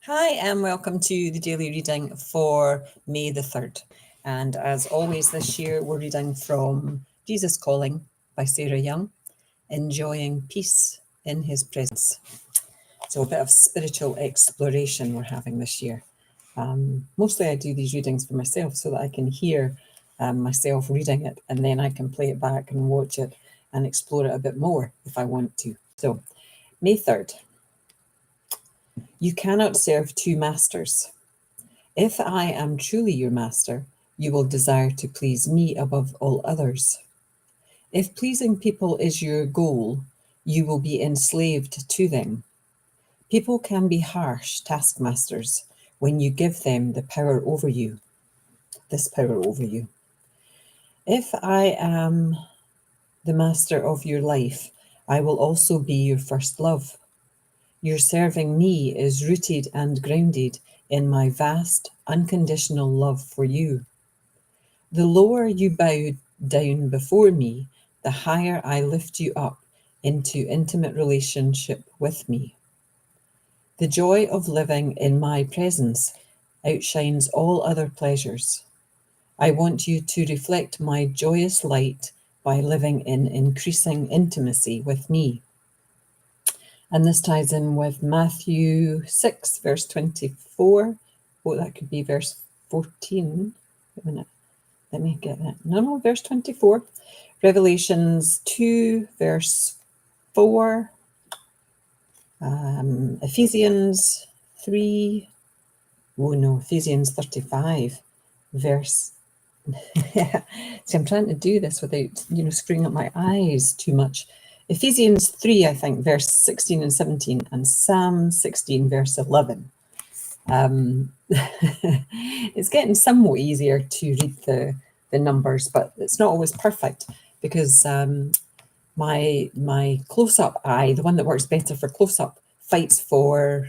Hi, and welcome to the daily reading for May the 3rd. And as always, this year we're reading from Jesus Calling by Sarah Young, Enjoying Peace in His Presence. So, a bit of spiritual exploration we're having this year. Mostly I do these readings for myself so that I can hear myself reading it, and then I can play it back and watch it and explore it a bit more if I want to. So, May 3rd. You cannot serve two masters. If I am truly your master, you will desire to please me above all others. If pleasing people is your goal, you will be enslaved to them. People can be harsh taskmasters when you give them the power over you, this power over you. If I am the master of your life, I will also be your first love. Your serving me is rooted and grounded in my vast, unconditional love for you. The lower you bow down before me, the higher I lift you up into intimate relationship with me. The joy of living in my presence outshines all other pleasures. I want you to reflect my joyous light by living in increasing intimacy with me. And this ties in with Matthew 6, verse 24. Oh, that could be verse 14. Wait a minute. Let me get that. No, verse 24. Revelations 2, verse 4. Ephesians 3. Oh, no, Ephesians 35, verse. See, I'm trying to do this without, screwing up my eyes too much. Ephesians 3, I think, verse 16 and 17, and Psalm 16, verse 11. It's getting somewhat easier to read the numbers, but it's not always perfect because my close-up eye, the one that works better for close-up, fights for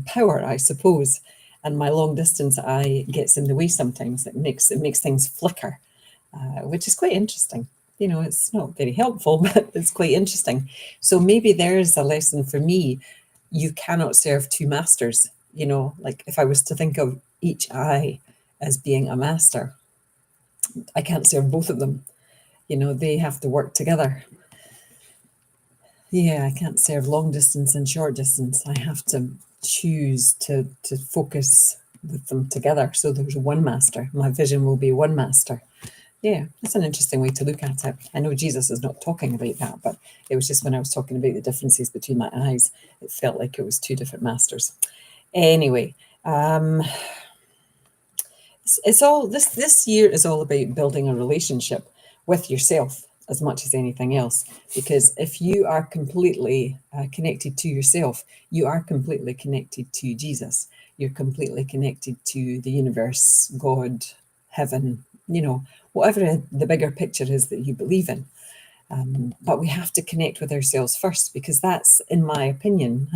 power, I suppose, and my long-distance eye gets in the way sometimes. It makes things flicker, which is quite interesting. It's not very helpful, but it's quite interesting. So maybe there's a lesson for me. You cannot serve two masters. Like if I was to think of each eye as being a master, I can't serve both of them. They have to work together. Yeah, I can't serve long distance and short distance. I have to choose to focus with them together. So there's one master. My vision will be one master. Yeah, that's an interesting way to look at it. I know Jesus is not talking about that, but it was just when I was talking about the differences between my eyes, it felt like it was two different masters. Anyway, it's all this year is all about building a relationship with yourself as much as anything else, because if you are completely connected to yourself, you are completely connected to Jesus. You're completely connected to the universe, God, heaven, whatever the bigger picture is that you believe in. But we have to connect with ourselves first, because that's, in my opinion,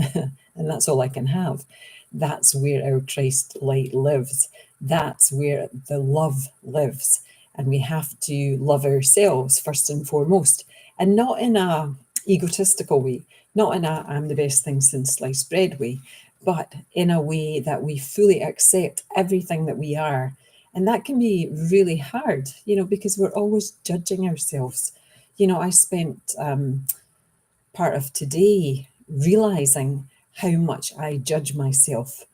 and that's all I can have, that's where our Christ light lives. That's where the love lives. And we have to love ourselves first and foremost, and not in a egotistical way, not in a I'm the best thing since sliced bread way, but in a way that we fully accept everything that we are. And that can be really hard, because we're always judging ourselves. I spent part of today realizing how much I judge myself.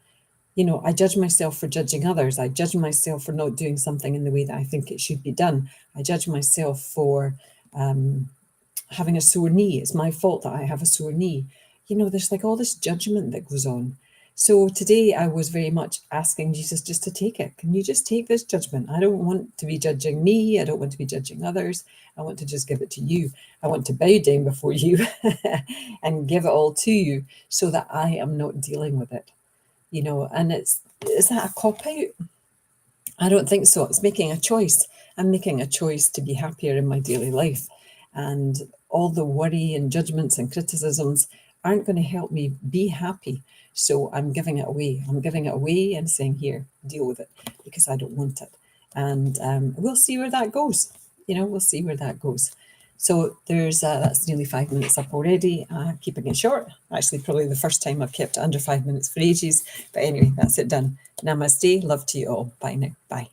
I judge myself for judging others. I judge myself for not doing something in the way that I think it should be done. I judge myself for having a sore knee. It's my fault that I have a sore knee. There's like all this judgment that goes on. So today I was very much asking Jesus just to take it. Can you just take this judgment? I don't want to be judging me. I don't want to be judging others. I want to just give it to you. I want to bow down before you and give it all to you so that I am not dealing with it. And is that a cop-out? I don't think so. It's making a choice. I'm making a choice to be happier in my daily life. And all the worry and judgments and criticisms aren't going to help me be happy. So I'm giving it away. I'm giving it away and saying, here, deal with it, because I don't want it. And we'll see where that goes. We'll see where that goes. So there's that's nearly 5 minutes up already. Keeping it short. Actually, probably the first time I've kept it under 5 minutes for ages. But anyway, that's it done. Namaste. Love to you all. Bye now. Bye.